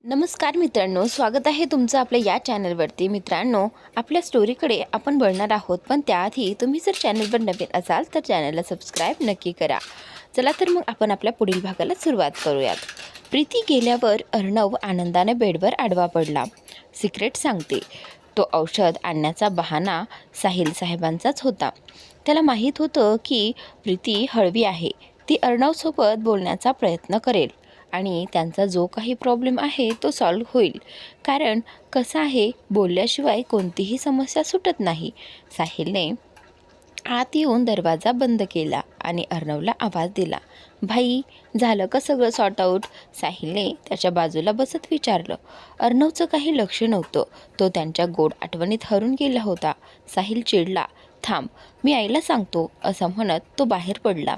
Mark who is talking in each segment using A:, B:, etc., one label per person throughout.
A: नमस्कार मित्रांनो, स्वागत आहे तुमचं आपल्या या चॅनलवरती. मित्रांनो, आपल्या स्टोरीकडे आपण वळणार आहोत, पण त्याआधी तुम्ही जर चॅनलवर नवीन असाल तर चॅनलला सबस्क्राईब नक्की करा. चला तर मग आपण आपल्या पुढील भागाला सुरुवात करूयात. प्रीती गेल्यावर अर्णव आनंदाने बेडवर आडवा पडला. सिक्रेट सांगते. तो औषध आणण्याचा बहाणा साहिल साहेबांचाच होता. त्याला माहीत होतं की प्रीती हळवी आहे. ती अर्णवसोबत बोलण्याचा प्रयत्न करेल आणि त्यांचा जो काही प्रॉब्लेम आहे तो सॉल्व्ह होईल. कारण कसं आहे, बोलल्याशिवाय कोणतीही समस्या सुटत नाही. साहिलने आत येऊन दरवाजा बंद केला आणि अर्णवला आवाज दिला. भाई, झालं का सगळं सॉर्ट आऊट? साहिलने त्याच्या बाजूला बसत विचारलं. अर्णवचं काही लक्ष नव्हतं. तो त्यांच्या गोड आठवणीत हरून गेला होता. साहिल चिडला. थांब, मी आईला सांगतो, असं म्हणत तो बाहेर पडला.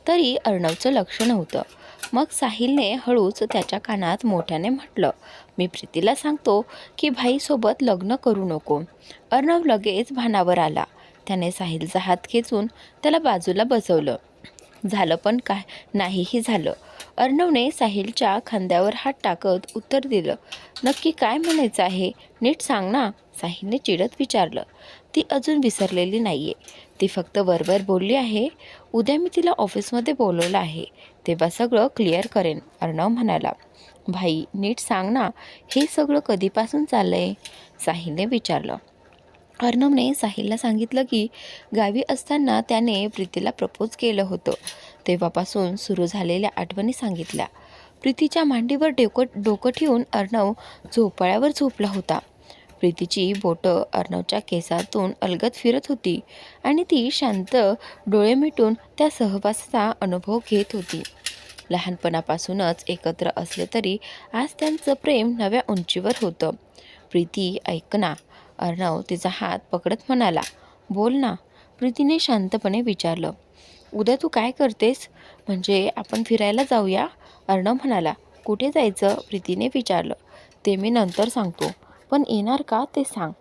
A: तरी अर्णवचं लक्ष नव्हतं. मग साहिलने हळूच त्याच्या कानात मोठ्याने म्हटलं, मी प्रीतीला सांगतो की भाईसोबत लग्न करू नको. अर्णव लगेच भानावर आला. त्याने साहिलचा हात खेचून त्याला बाजूला बसवलं. झालं पण काय नाहीही झालं. अर्णवने साहिलच्या खांद्यावर हात टाकत उत्तर दिलं. नक्की काय म्हणायचं आहे, नीट सांग ना, साहिलने चिडत विचारलं. ती अजून विसरलेली नाहीये. ती फक्त वरवर बोलली आहे. उद्या मी तिला ऑफिसमध्ये बोलवलं आहे, तेव्हा सगळं क्लिअर करेन, अर्णव म्हणाला. भाई, नीट सांग ना, हे सगळं कधीपासून चाललंय, साहिलने विचारलं. अर्णवने साहिलला सांगितलं की गावी असताना त्याने प्रीतीला प्रपोज केलं होतं. तेव्हापासून सुरू झालेल्या आठवणी सांगितल्या. प्रीतीच्या मांडीवर डोकं ठेवून अर्णव झोपाळ्यावर झोपला होता. प्रीतीची बोटं अर्णवच्या केसातून अलगद फिरत होती आणि ती शांत डोळे मिटून त्या सहवासाचा अनुभव घेत होती. लहानपणापासूनच एकत्र असले तरी आज त्यांचं प्रेम नव्या उंचीवर होतं. प्रीती, ऐक ना, अर्णव तिचा हात पकडत म्हणाला. बोल ना, प्रीतीने शांतपणे विचारलं. उद्या तू काय करतेस? म्हणजे आपण फिरायला जाऊया, अर्णव म्हणाला. कुठे जायचं, प्रीतीने विचारलं. ते मी नंतर सांगतो, पण येणार का ते सांग,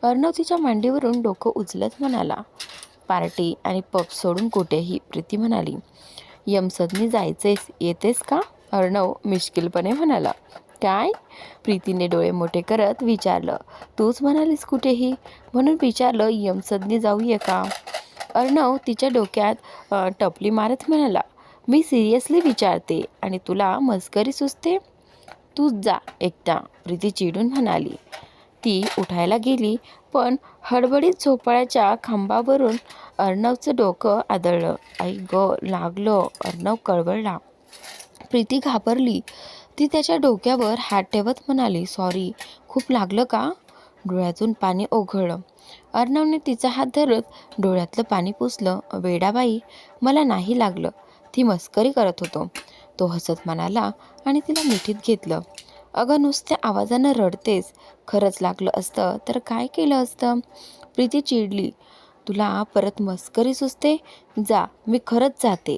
A: अर्णव तिच्या मांडीवरून डोकं उचलत म्हणाला. पार्टी आणि पब सोडून कुठेही, प्रीती म्हणाली. यमसदनी जायचेस, येतेस का, अर्णव मिश्किलपणे म्हणाला. काय, प्रीतीने डोळे मोठे करत विचारलं. तूच म्हणालीस कुठेही, म्हणून विचारलं. यमसदनी जाऊया का, अर्णव तिच्या डोक्यात टपली मारत म्हणाला. मी सिरियसली विचारते आणि तुला मस्करी सुचते. तूच जा एकटा, प्रीती चिडून म्हणाली. ती उठायला गेली, पण हडबडीत झोपाळ्याच्या खांबावरून अर्णवचं डोकं आदळलं. आई ग, लागलं, अर्णव कळवळला. प्रीती घाबरली. ती त्याच्या डोक्यावर हात ठेवत म्हणाली. सॉरी, खूप लागलं का, डोळ्यातून पाणी ओघळलं. अर्णवने तिचा हात धरत डोळ्यातलं पाणी पुसलं. वेडाबाई, मला नाही लागलं, ती मस्करी करत होतो, तो हसत म्हणाला आणि तिला मिठीत घेतलं. अगं, नुसत्या आवाजानं रडतेस, खरंच लागलं असतं तर काय केलं असतं, प्रीती चिडली. तुला परत मस्करी सुचते, जा, मी खरंच जाते.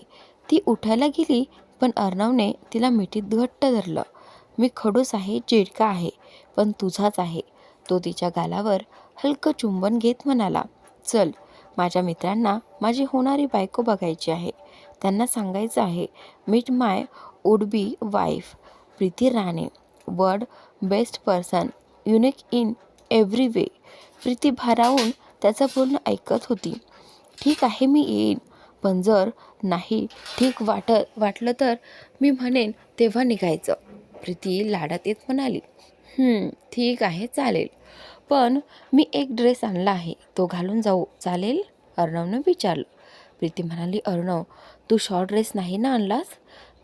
A: ती उठायला गेली, पण अर्णवने तिला मिठीत घट्ट धरलं. मी खडूस आहे, चिडका आहे, पण तुझाच आहे, तो तिच्या गालावर हलकं चुंबन घेत म्हणाला. चल, माझ्या मित्रांना माझी होणारी बायको बघायची आहे. त्यांना सांगायचं आहे, meet my would be wife Preeti Rane, world best person, unique in every way. Preeti भारावून त्याचं बोलणं ऐकत होती. ठीक आहे, मी येईन, पण जर नाही ठीक वाटलं तर मी म्हणेन तेव्हा निघायचं, प्रीती लाडात येत म्हणाली. ठीक आहे, चालेल, पण मी एक ड्रेस आणला आहे, तो घालून जाऊ चालेल, अर्णवनं विचारलं. प्रीती म्हणाली. अर्णव, तू शॉर्ट ड्रेस नाही ना आणलास?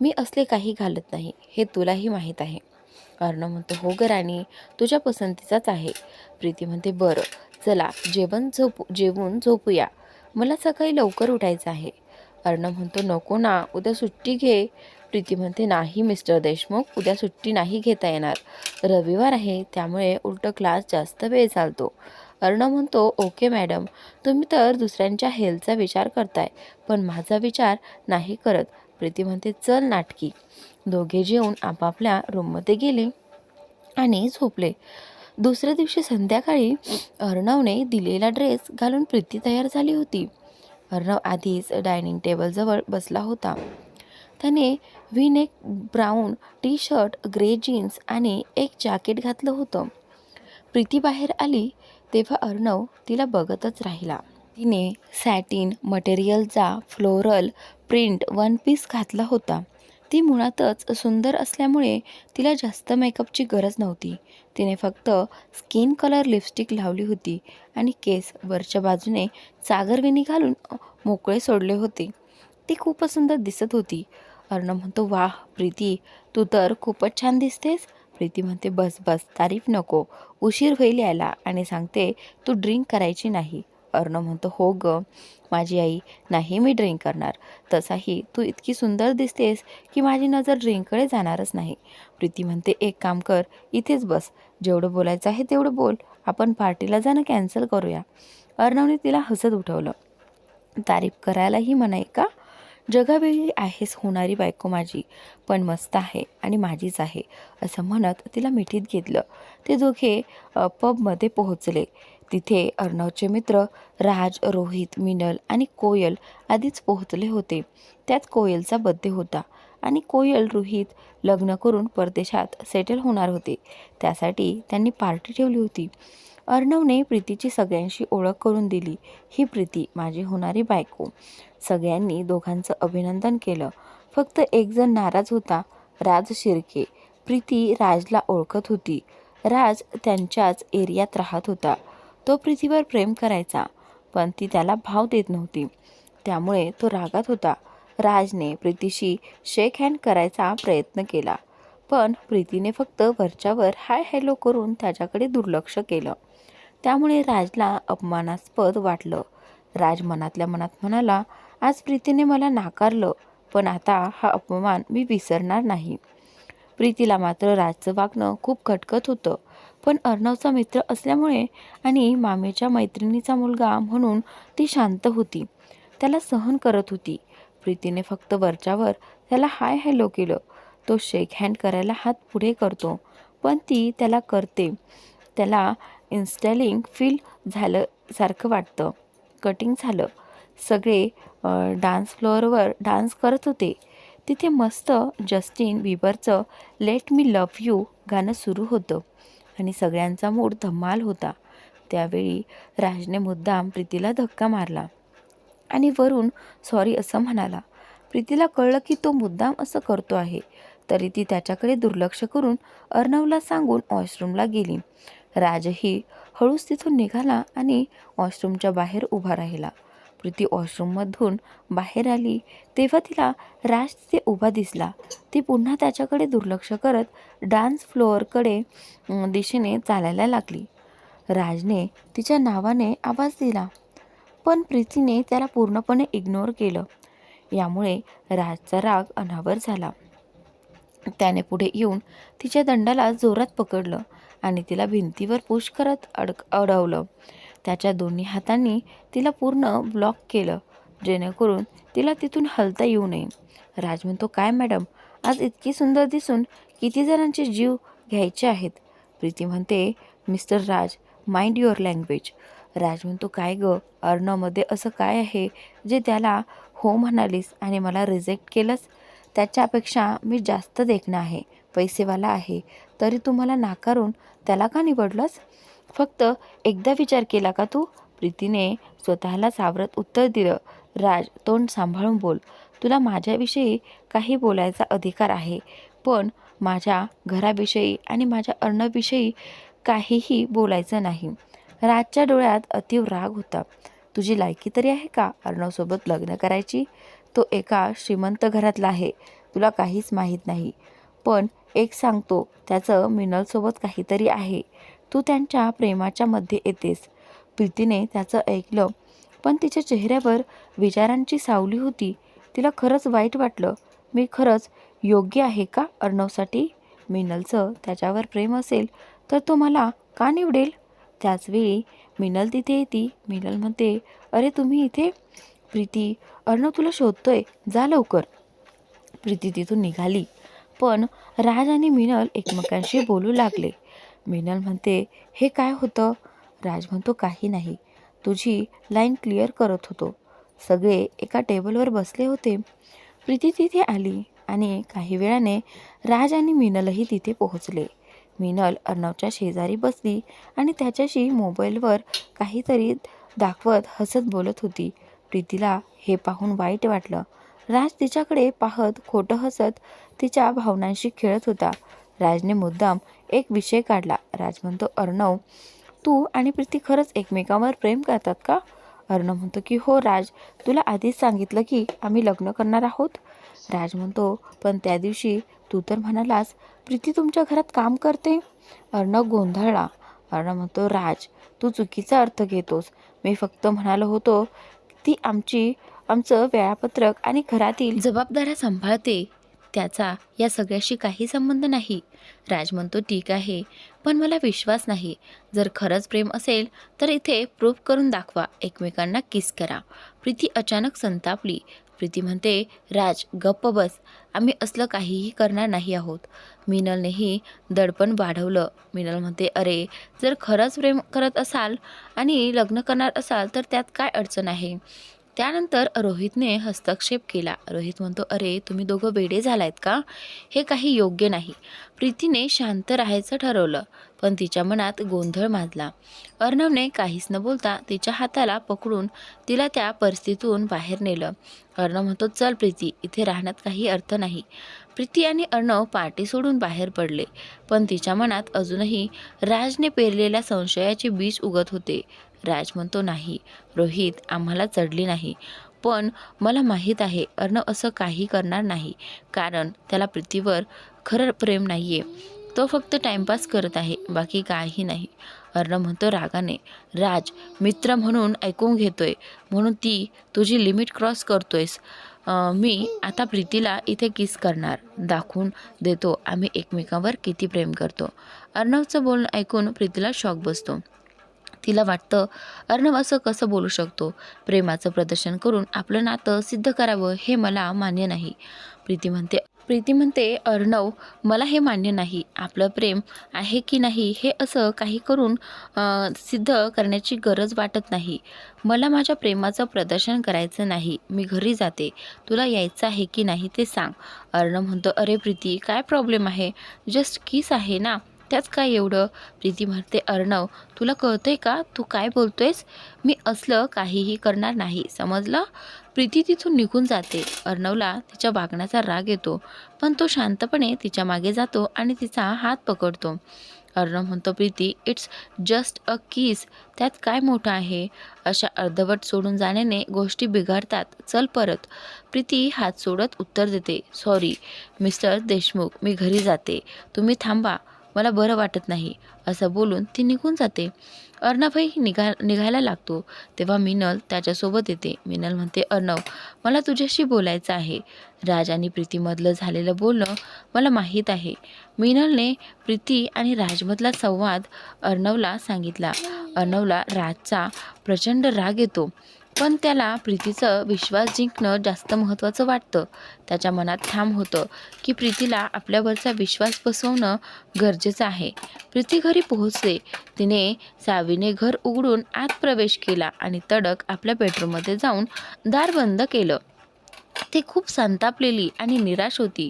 A: मी असले काही घालत नाही, हे तुलाही माहीत आहे. अर्णव म्हणतो. हो ग राणी, तुझ्या पसंतीचाच आहे. प्रीती म्हणते. बरं, चला, जेवून झोपूया, मला सकाळी लवकर उठायचं आहे. अर्णव म्हणतो. नको ना, उद्या सुट्टी घे. प्रीती म्हणते. नाही मिस्टर देशमुख, उद्या सुट्टी नाही घेता येणार, रविवार आहे, त्यामुळे उलट क्लास जास्त वेळ चालतो. अर्णव म्हणतो. ओके मॅडम, तुम्ही तर दुसऱ्यांच्या हेल्थचा विचार करताय, पण माझा विचार नाही करत. प्रीती म्हणते. चल नाटकी. दोघे जेवून आपापल्या रूममध्ये गेले आणि झोपले. दुसऱ्या दिवशी संध्याकाळी अर्णवने दिलेला ड्रेस घालून प्रीती तयार झाली होती. अर्णव आधीच डायनिंग टेबलजवळ बसला होता. त्याने V neck brown T shirt, grey jeans आणि एक जॅकेट घातलं होतं. प्रीती बाहेर आली तेव्हा अर्णव तिला बघतच राहिला. तिने सॅटिन मटेरियलचा फ्लोरल प्रिंट वन पीस घातला होता. ती मुळातच सुंदर असल्यामुळे तिला जास्त मेकअपची गरज नव्हती. तिने फक्त स्किन कलर लिपस्टिक लावली होती आणि केस वरच्या बाजूने सागरवेणी घालून मोकळे सोडले होते. ती खूपच सुंदर दिसत होती. अर्णव म्हणतो, वाह प्रीती, तू तर खूपच छान दिसतेस. प्रीती म्हणते, बस बस, तारीफ नको, उशीर होईल यायला आणि सांगते तू ड्रिंक करायची नाही. अर्णव म्हणतो, हो ग माझी आई, नाही मी ड्रिंक करणार. तसाही तू इतकी सुंदर दिसतेस की माझी नजर ड्रिंककडे जाणारच नाही. प्रीती म्हणते, एक काम कर, इथेच बस, जेवढं बोलायचं आहे तेवढं बोल, आपण पार्टीला जाणं कॅन्सल करूया. अर्णवने तिला हसत उठवलं. तारीफ करायलाही म्हणाय का? जगावेगळी आहेस होणारी बायको माझी, पण मस्त आहे आणि माझीच आहे, असं म्हणत तिला मिठीत घेतलं. ते दोघे पबमध्ये पोहोचले. तिथे अर्णवचे मित्र राज, रोहित, मिनल आणि कोयल आधीच पोहोचले होते. त्यात कोयलचा बड्डे होता आणि कोयल रोहित लग्न करून परदेशात सेटल होणार होते. त्यासाठी त्यांनी पार्टी ठेवली होती. अर्णवने प्रीतीची सगळ्यांशी ओळख करून दिली. ही प्रीती, माझी होणारी बायको. सगळ्यांनी दोघांचं अभिनंदन केलं. फक्त एक जण नाराज होता, राज शिर्के. प्रीती राजला ओळखत होती. राज त्यांच्याच एरियात राहत होता. तो प्रीतीवर प्रेम करायचा, पण ती त्याला भाव देत नव्हती. त्यामुळे तो रागात होता. राजने प्रीतीशी शेक हँड करायचा प्रयत्न केला, पण प्रीतीने फक्त वरच्यावर हाय हॅलो करून त्याच्याकडे दुर्लक्ष केलं. त्यामुळे राजला अपमानास्पद वाटलं. राज मनातल्या मनात म्हणाला, आज प्रीतीने मला नाकारलं, पण आता हा अपमान मी विसरणार नाही. प्रीतीला मात्र राजचं वागणं खूप खटकत होतं, पण अर्णवचा मित्र असल्यामुळे आणि मामीच्या मैत्रिणीचा मुलगा म्हणून ती शांत होती. त्याला सहन करत होती. प्रीतीने फक्त वरच्यावर त्याला हाय हॅलो केलं. तो शेक हँड करायला हात पुढे करतो, पण ती त्याला करते. त्याला इन्स्टॅलिंग फील झालं सारखं वाटतं. कटिंग झालं. सगळे डान्स फ्लोअरवर डान्स करत होते. तिथे मस्त जस्टिन बिबरचं लेट मी लव्ह यू गाणं सुरू होतं आणि सगळ्यांचा मूड धमाल होता. त्यावेळी राजने मुद्दाम प्रीतीला धक्का मारला आणि वरून सॉरी असं म्हणाला. प्रीतीला कळलं की तो मुद्दाम असं करतो आहे, तरी ती त्याच्याकडे दुर्लक्ष करून अर्णवला सांगून वॉशरूमला गेली. राजही हळूच तिथून निघाला आणि वॉशरूमच्या बाहेर उभा राहिला. प्रीती वॉशरूममधून बाहेर आली तेव्हा तिला राज तिथे उभा दिसला. ती पुन्हा त्याच्याकडे दुर्लक्ष करत डान्स फ्लोअरकडे दिशेने चालायला लागली. राजने तिच्या नावाने आवाज दिला, पण प्रीतीने त्याला पूर्णपणे इग्नोर केलं. यामुळे राजचा राग अनावर झाला. त्याने पुढे येऊन तिच्या दंडाला जोरात पकडलं आणि तिला भिंतीवर पुश करत अडवलं. त्याच्या दोन्ही हातांनी तिला पूर्ण ब्लॉक केलं, जेणेकरून तिला तिथून हलता येऊ नये. राज म्हणतो, काय मॅडम, आज इतकी सुंदर दिसून किती जणांचे जीव घ्यायचे आहेत? प्रीती म्हणते, mister Raj, mind your language. Raj म्हणतो, काय ग, अर्णवमध्ये असं काय आहे जे त्याला हो म्हणालीस आणि मला रिजेक्ट केलंस? त्याच्यापेक्षा मी जास्त देखणं आहे, पैसेवाला आहे, तरी तुम्हाला नाकारून त्याला का निवडलंस? फक्त एकदा विचार केला का तू? प्रीतीने स्वतःला सावरत उत्तर दिलं. राज, तोंड सांभाळून बोल. तुला माझ्याविषयी काही बोलायचा अधिकार आहे, पण माझ्या घराविषयी आणि माझ्या अर्णवविषयी काहीही बोलायचं नाही. राजच्या डोळ्यात अतीव राग होता. तुझी लायकी तरी आहे का अर्णवसोबत लग्न करायची? तो एका श्रीमंत घरातला आहे, तुला काहीच माहीत नाही. पण एक सांगतो, त्याचं मिनलसोबत काहीतरी आहे. तू त्यांच्या प्रेमाच्या मध्ये येतेस. प्रीतीने त्याचं ऐकलं, पण तिच्या चेहऱ्यावर विचारांची सावली होती. तिला खरंच वाईट वाटलं. मी खरंच योग्य आहे का अर्णवसाठी? मिनलचं त्याच्यावर प्रेम असेल तर तो मला का निवडेल? त्याचवेळी मिनल तिथे येते. मिनल म्हणते, अरे तुम्ही इथे? प्रीती, अर्णव तुला शोधतोय, जा लवकर. प्रीती तिथून निघाली, पण राज आणि मिनल एकमेकांशी बोलू लागले. मिनल म्हणते, हे काय होतं? राज म्हणतो, काही नाही, तुझी लाईन क्लिअर करत होतो. सगळे एका टेबलवर बसले होते. प्रीती तिथे आली. आणि काही वेळाने राज आणि मिनलही तिथे पोहोचले. मिनल अर्णवच्या शेजारी बसली आणि त्याच्याशी मोबाईलवर काहीतरी दाखवत हसत बोलत होती. प्रीतीला हे पाहून वाईट वाटलं. राज तिच्याकडे पाहत खोटं हसत तिच्या भावनांशी खेळत होता. राजने मुद्दाम एक विषय काढला. राज म्हणतो, अर्णव, तू आणि प्रीती खरंच एकमेकांवर प्रेम करतात का? अर्णव म्हणतो की हो राज, तुला आधीच सांगितलं की आम्ही लग्न करणार आहोत. राज म्हणतो, पण त्या दिवशी तू तर म्हणालास प्रीती तुमच्या घरात काम करते. अर्णव गोंधळला. अर्णव म्हणतो, राज, तू चुकीचा अर्थ घेतोस. मी फक्त म्हणालो होतो ती आमचं वेळापत्रक आणि घरातील जबाबदाऱ्या सांभाळते. त्याचा या सगळ्याशी काही संबंध नाही. राज म्हणतो, ठीक आहे, पण मला विश्वास नाही. जर खरंच प्रेम असेल तर इथे प्रूफ करून दाखवा. एकमेकांना किस करा. प्रीती अचानक संतापली. प्रीती म्हणते, राज गप्प बस, आम्ही असलं काहीही करणार नाही आहोत. मिनलनेही दडपण वाढवलं. मिनल म्हणते, अरे, जर खरंच प्रेम करत असाल आणि लग्न करणार असाल तर त्यात काय अडचण आहे? त्यानंतर रोहितने हस्तक्षेप केला. रोहित म्हणतो, अरे, तुम्ही दोघं वेडे झालायत का? हे काही योग्य नाही. प्रीतीने शांत राहायचं ठरवलं, पण तिच्या मनात गोंधळ माजला. अर्णवने काहीच न बोलता तिच्या हाताला पकडून तिला त्या परिस्थितीतून बाहेर नेलं. अर्णव म्हणतो, चल प्रीती, इथे राहण्यात काही अर्थ नाही. प्रीती आणि अर्णव पार्टी सोडून बाहेर पडले, पण तिच्या मनात अजूनही राजने पेरलेल्या संशयाचे बीज उगत होते. राज म्हणतो, नाही रोहित, आम्हाला चढली नाही, पण मला माहीत आहे अर्णव असं काही करणार नाही, कारण त्याला प्रीतीवर खरं प्रेम नाही आहे. तो फक्त टाइमपास करत आहे, बाकी काही नाही. अर्णव म्हणतो रागाने, राज, मित्र म्हणून ऐकून घेतोय म्हणून ती तुझी लिमिट क्रॉस करतोयस. मी आता प्रीतीला इथे किस करणार, दाखवून देतो आम्ही एकमेकांवर किती प्रेम करतो. अर्णवचं बोलणं ऐकून प्रीतीला शॉक बसतो. तिला वाटतं, अर्णव असं कसं बोलू शकतो? प्रेमाचं प्रदर्शन करून आपलं नातं सिद्ध करावं हे मला मान्य नाही. प्रीती म्हणते, अर्णव, मला हे मान्य नाही. आपलं प्रेम आहे की नाही हे असं काही करून सिद्ध करण्याची गरज वाटत नाही. मला माझ्या प्रेमाचं प्रदर्शन करायचं नाही. मी घरी जाते. तुला यायचं आहे की नाही ते सांग. अर्णव म्हणतो, अरे प्रीती, काय प्रॉब्लेम आहे? जस्ट किस आहे ना, त्यात काय एवढं? प्रीती म्हणते, अर्णव, तुला कळतंय का तू काय बोलतोयस? मी असलं काहीही करणार नाही, समजलं? प्रीती तिथून निघून जाते. अर्णवला तिच्या वागण्याचा राग येतो, पण तो शांतपणे तिच्या मागे जातो आणि तिचा हात पकडतो. अर्णव म्हणतो, प्रीती, इट्स जस्ट अ किस, त्यात काय मोठं आहे? अशा अर्धवट सोडून जाण्याने गोष्टी बिघडतात. चल परत. प्रीती हात सोडत उत्तर देते, सॉरी मिस्टर देशमुख, मी घरी जाते. तुम्ही थांबा, मला बरं वाटत नाही. असं बोलून ती निघून जाते. अर्णवही निघायला लागतो, तेव्हा मिनल त्याच्यासोबत येते. मिनल म्हणते, अर्णव, मला तुझ्याशी बोलायचं आहे. राज आणि प्रीतीमधलं झालेलं बोलणं मला माहीत आहे. मिनलने प्रीती आणि राजमधला संवाद अर्णवला सांगितला. अर्णवला राजचा प्रचंड राग येतो, पण त्याला प्रीतीचं विश्वास जिंकणं जास्त महत्त्वाचं वाटतं. त्याच्या मनात ठाम होतं की प्रीतीला आपल्यावरचा विश्वास बसवणं गरजेचं आहे. प्रीती घरी पोहोचते. तिने सावीने घर उघडून आत प्रवेश केला आणि तडक आपल्या बेडरूममध्ये जाऊन दार बंद केलं. ती खूप संतापलेली आणि निराश होती.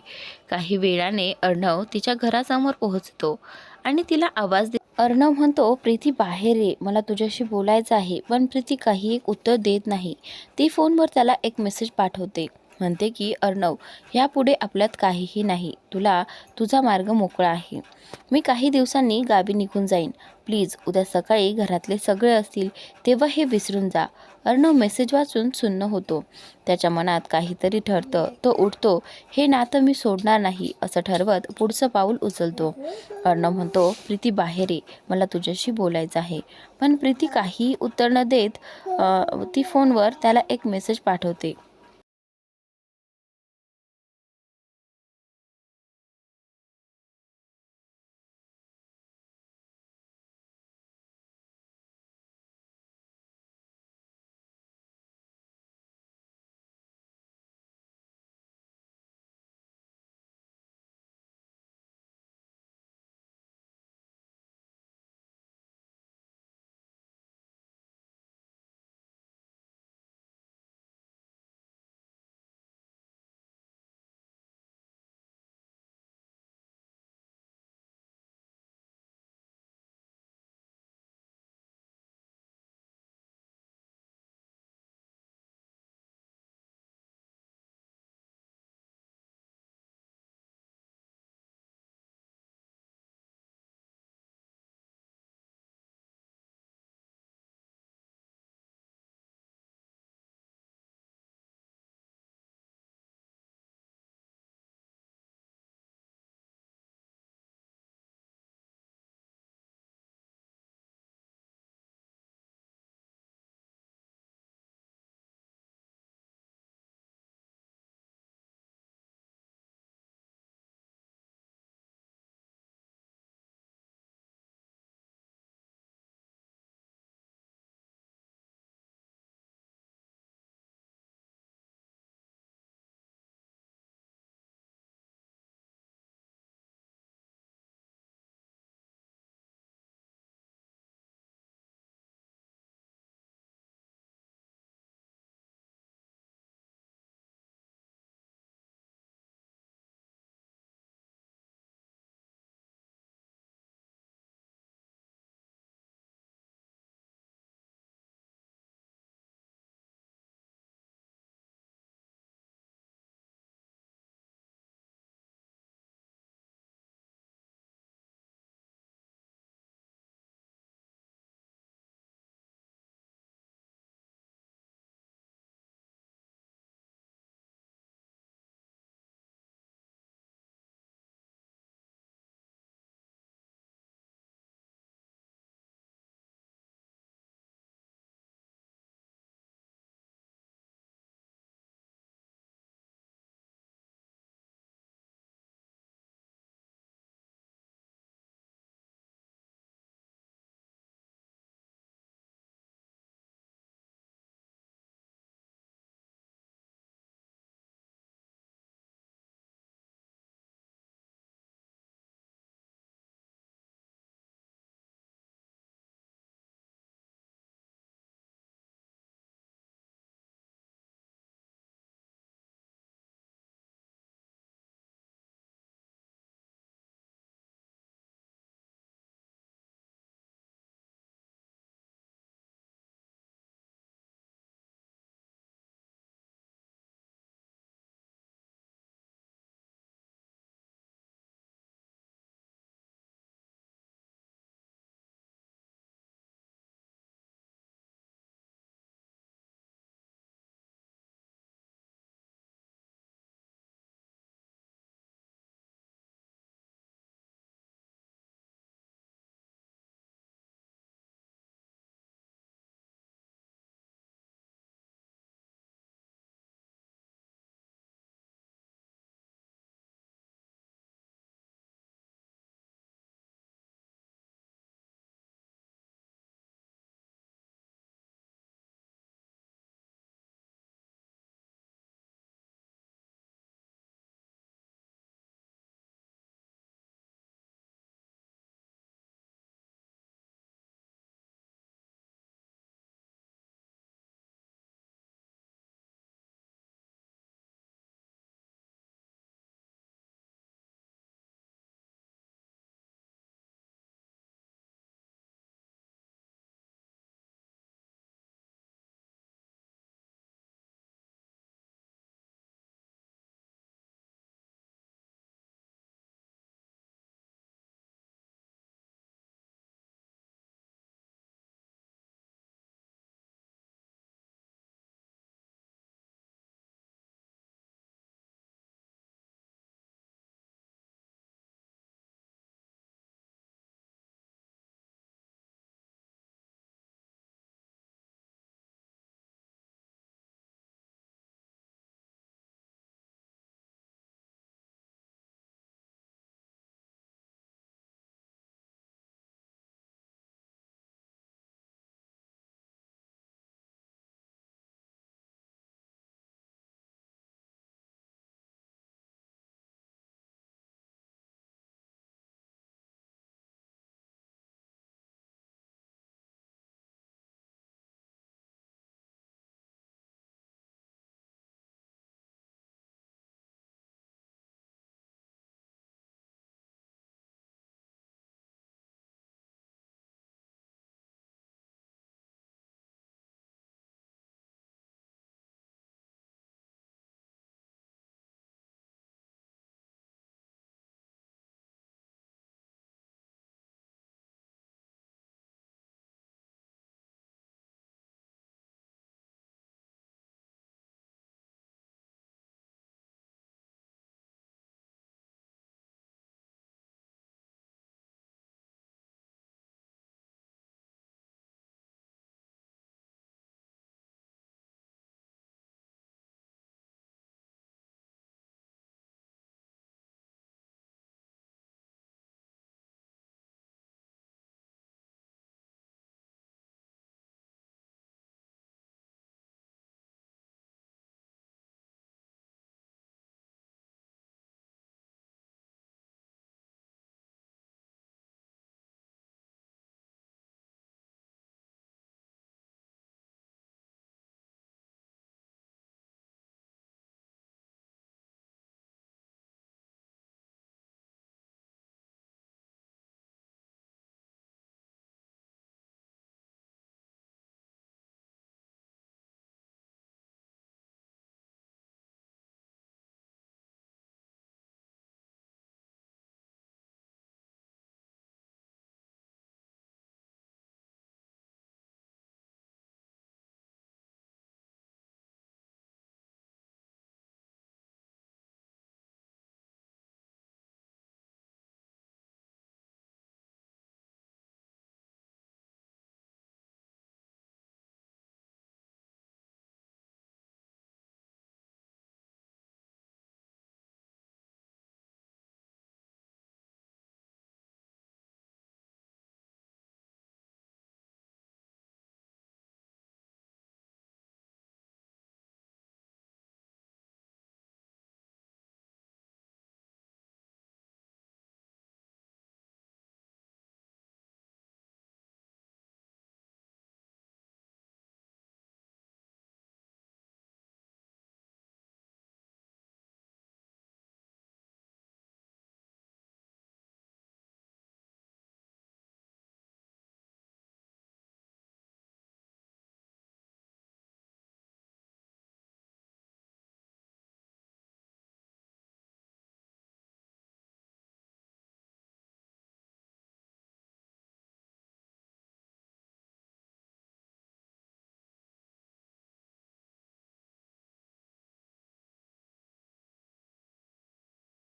A: काही वेळाने अर्णव तिच्या घरासमोर पोहोचतो आणि तिला आवाज अर्णव म्हणतो, प्रीती बाहेर ये, मला तुझ्याशी बोलायचं आहे. पण प्रीती काही एक उत्तर देत नाही. ती फोनवर त्याला एक मेसेज पाठवते. म्हणते की अर्णव, ह्यापुढे आपल्यात काहीही नाही. तुझा मार्ग मोकळा आहे. मी काही दिवसांनी गावी निघून जाईन. प्लीज उद्या सकाळी घरातले सगळे असतील तेव्हा हे विसरून जा. अर्णव मेसेज वाचून सुन्न होतो. त्याच्या मनात काहीतरी ठरतं. तो उठतो. हे नातं मी सोडणार नाही असं ठरवत पुढचं पाऊल उचलतो. अर्णव म्हणतो, प्रीती बाहेर ये, मला तुझ्याशी बोलायचं आहे. पण प्रीती काही उत्तर न देत ती फोनवर त्याला एक मेसेज पाठवते.